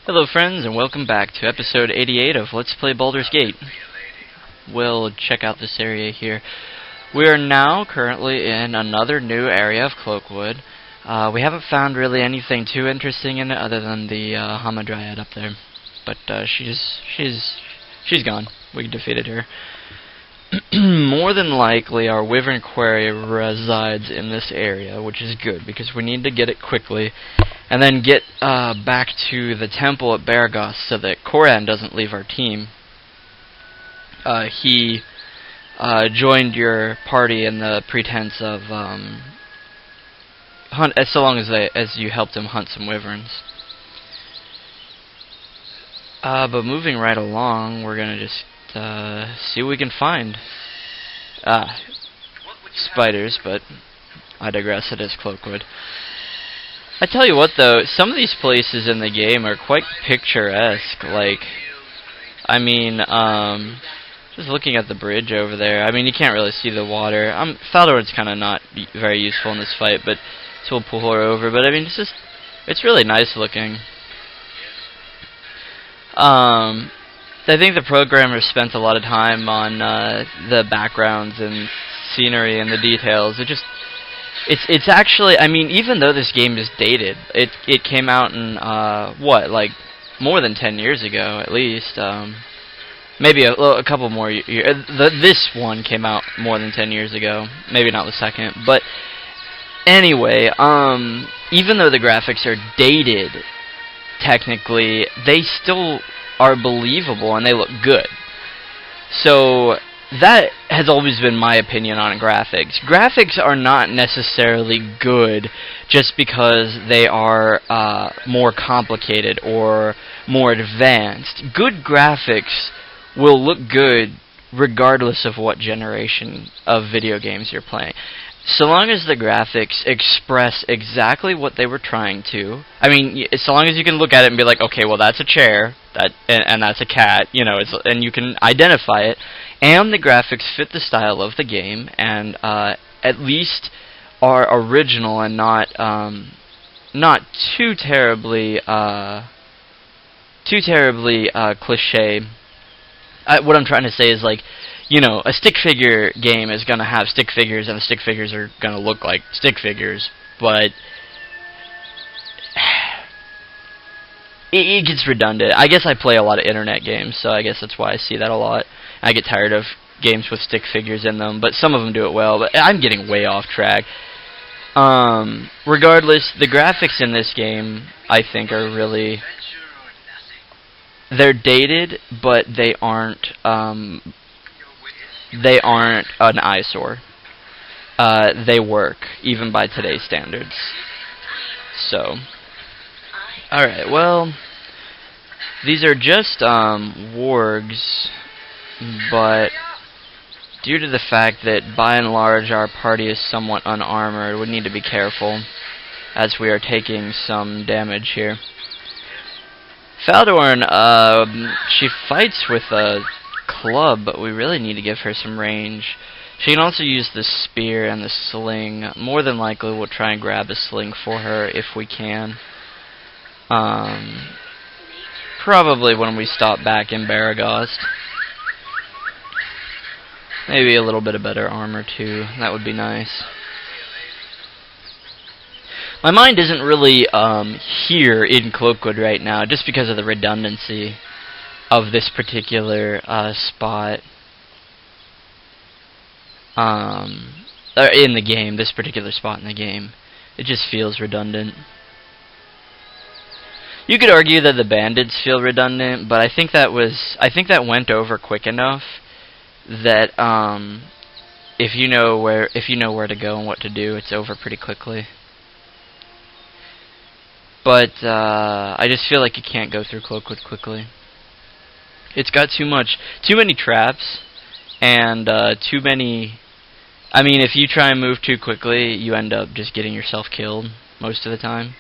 Hello friends, and welcome back to episode 88 of Let's Play Baldur's Gate. We'll check out this area here. We are now currently in another new area of Cloakwood. We haven't found really anything too interesting in it other than the Hamadryad up there. But she's gone. We defeated her. More than likely our wyvern quarry resides in this area, which is good because we need to get it quickly and then get back to the temple at Baragos so that Koran doesn't leave our team. He joined your party in the pretense of hunt, so long as you helped him hunt some wyverns. But moving right along, we're gonna just see what we can find. Spiders, but I digress. It is Cloakwood. I tell you what, though, some of these places in the game are quite picturesque. Like, I mean, just looking at the bridge over there. I mean, you can't really see the water. Baldur's kind of not very useful in this fight, but so we'll pull her over. But I mean, it's really nice looking. I think the programmers spent a lot of time on the backgrounds and scenery and the details. It's actually, I mean, even though this game is dated, it came out in what, like more than 10 years ago at least. Maybe a couple more years. This one came out more than 10 years ago. Maybe not the second, but anyway, even though the graphics are dated, technically, they still are believable and they look good. So that has always been my opinion on graphics. Graphics are not necessarily good just because they are more complicated or more advanced. Good graphics will look good regardless of what generation of video games you're playing. So long as the graphics express exactly what they were trying to. I mean, so long as you can look at it and be like, okay, well that's a chair, and that's a cat, you know, and you can identify it, and the graphics fit the style of the game, and at least are original and not too terribly cliche. What I'm trying to say is, like, you know, a stick figure game is going to have stick figures, and the stick figures are going to look like stick figures, but it gets redundant. I guess I play a lot of internet games, so I guess that's why I see that a lot. I get tired of games with stick figures in them, but some of them do it well, but I'm getting way off track. Regardless, the graphics in this game, I think, are really... They're dated, but they aren't an eyesore. They work, even by today's standards. So, alright, well, these are just wargs, but due to the fact that by and large our party is somewhat unarmored, we need to be careful as we are taking some damage here. Baldur, she fights with a club, but we really need to give her some range. She can also use the spear and the sling. More than likely we'll try and grab a sling for her if we can. Probably when we stop back in Baragos. Maybe a little bit of better armor too. That would be nice. My mind isn't really here in Cloakwood right now, just because of the redundancy of this particular spot in the game. This particular spot in the game, it just feels redundant. You could argue that the bandits feel redundant, but I think that went over quick enough that if you know where to go and what to do, it's over pretty quickly. But I just feel like you can't go through Cloakwood quickly. It's got too many traps, and too many... I mean, if you try and move too quickly, you end up just getting yourself killed most of the time.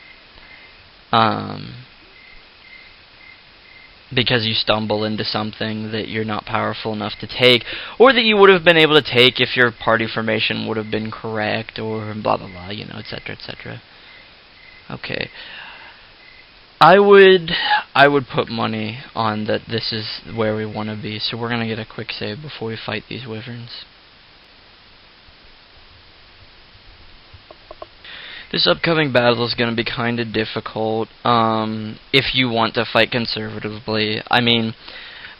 Because you stumble into something that you're not powerful enough to take, or that you would have been able to take if your party formation would have been correct, or blah blah blah, you know, etc., etc. Okay. I would put money on that this is where we want to be, so we're gonna get a quick save before we fight these wyverns. This upcoming battle is going to be kind of difficult if you want to fight conservatively. I mean,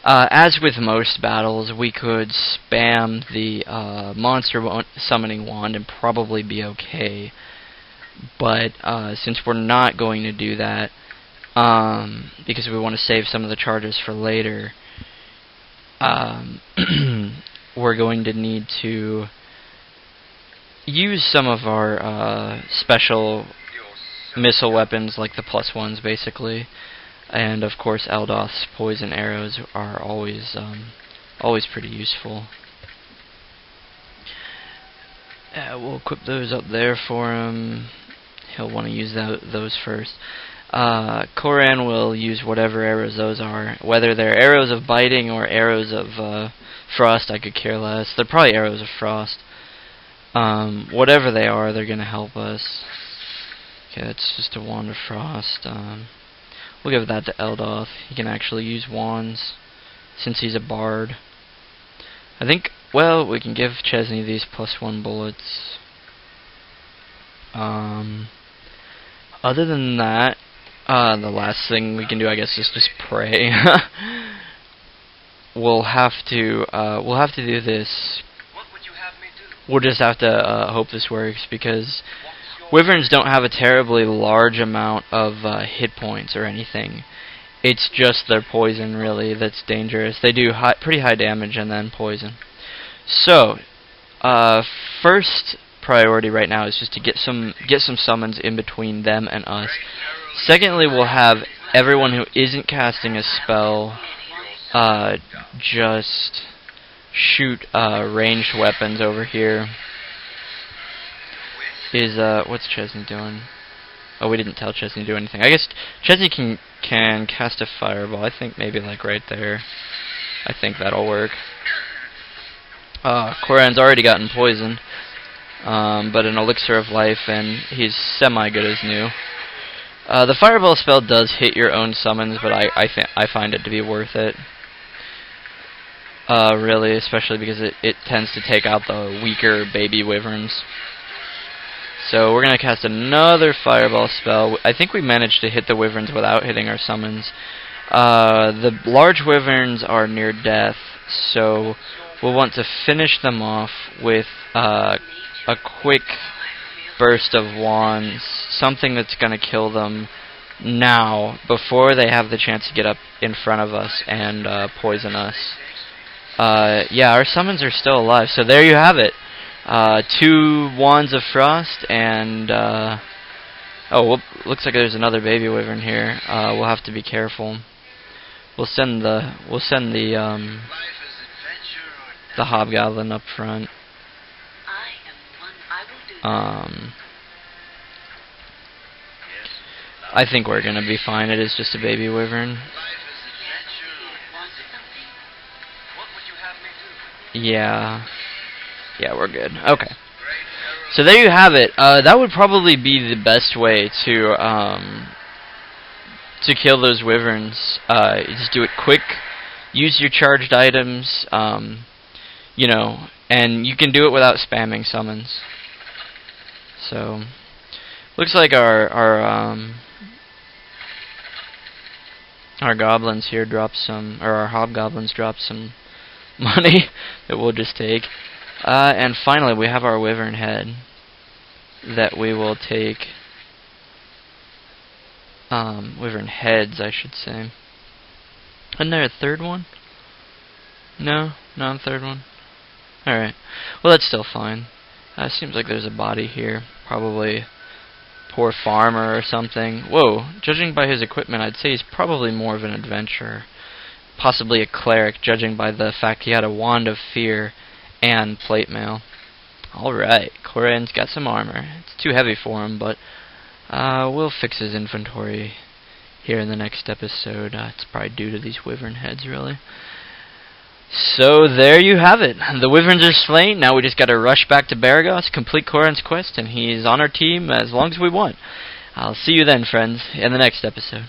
as with most battles, we could spam the monster summoning wand and probably be okay. But since we're not going to do that, because we want to save some of the charges for later, we're going to need to use some of our special missile weapons, like the +1s, basically. And of course, Eldoth's poison arrows are always pretty useful. We'll equip those up there for him. He'll want to use those first. Koran will use whatever arrows those are. Whether they're arrows of biting or arrows of frost, I could care less. They're probably arrows of frost. Whatever they are, they're going to help us. Okay, that's just a wand of frost. We'll give that to Eldoth. He can actually use wands since he's a bard. I think, well, we can give Chezni these +1 bullets. Other than that, the last thing we can do, I guess, is just pray. we'll have to do this. We'll just have to hope this works, because wyverns don't have a terribly large amount of hit points or anything. It's just their poison, really, that's dangerous. They do pretty high damage and then poison. So, first priority right now is just to get some summons in between them and us. Secondly, we'll have everyone who isn't casting a spell just shoot ranged weapons over here. What's Chezni doing? Oh, we didn't tell Chezni to do anything. I guess Chezni can cast a fireball. I think maybe like right there. I think that'll work. Koran's already gotten poisoned, but an elixir of life, and he's semi-good as new. The fireball spell does hit your own summons, but I find it to be worth it. Really, especially because it tends to take out the weaker baby wyverns. So we're going to cast another fireball spell. I think we managed to hit the wyverns without hitting our summons. The large wyverns are near death, so we'll want to finish them off with a quick burst of wands, something that's going to kill them now, before they have the chance to get up in front of us and poison us. Yeah, our summons are still alive, so there you have it. 2 wands of frost, and oh, well, looks like there's another baby wyvern here. We'll have to be careful. We'll send the hobgoblin up front. I think we're gonna be fine. It is just a baby wyvern. Yeah, we're good. Okay. So there you have it. That would probably be the best way to kill those wyverns. Just do it quick. Use your charged items. You know, and you can do it without spamming summons. So, looks like our goblins here dropped some, or our hobgoblins dropped some money that we'll just take. And finally, we have our wyvern head that we will take. Wyvern heads, I should say. Isn't there a third one? No, not a third one. Alright. Well, that's still fine. Seems like there's a body here. Probably poor farmer or something. Whoa, judging by his equipment, I'd say he's probably more of an adventurer. Possibly a cleric, judging by the fact he had a wand of fear and plate mail. Alright, Koran's got some armor. It's too heavy for him, but we'll fix his inventory here in the next episode. It's probably due to these wyvern heads, really. So there you have it. The wyverns are slain. Now we just gotta rush back to Baragos, complete Koran's quest, and he's on our team as long as we want. I'll see you then, friends, in the next episode.